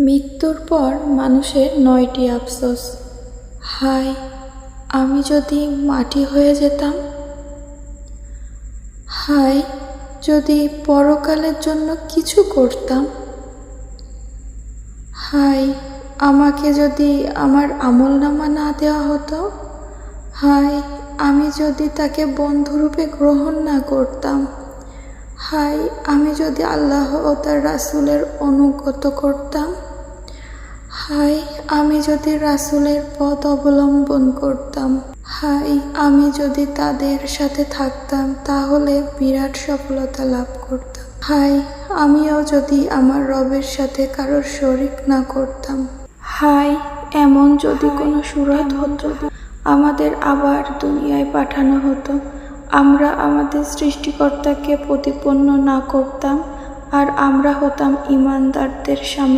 মৃত্যুর পর মানুষের 9টি আফসোস। হায়, আমি যদি মাটি হয়ে যেতাম। হায়, যদি পরকালের জন্য কিছু করতাম। হায়, আমাকে যদি আমার আমলনামা না দেওয়া হতো। হায়, আমি যদি তাকে বন্ধুরূপে গ্রহণ না করতাম। হায়, আমি যদি আল্লাহ ও তার রাসূলের অনুগত করতাম। হায়, আমি যদি রাসূলের পথ অবলম্বন করতাম। হায়, আমি যদি তাদের সাথে থাকতাম তাহলে বিরাট সফলতা লাভ করতাম। হায়, আমিও যদি আমার রবের সাথে কারোর শরিক না করতাম। হায়, এমন যদি কোনো সুরত হতো আমাদের আবার দুনিয়ায় পাঠানো হতো, আমরা আমাদের সৃষ্টিকর্তাকে প্রতিপন্ন না করতাম আর আমরা হতাম ঈমানদারদের সামিল।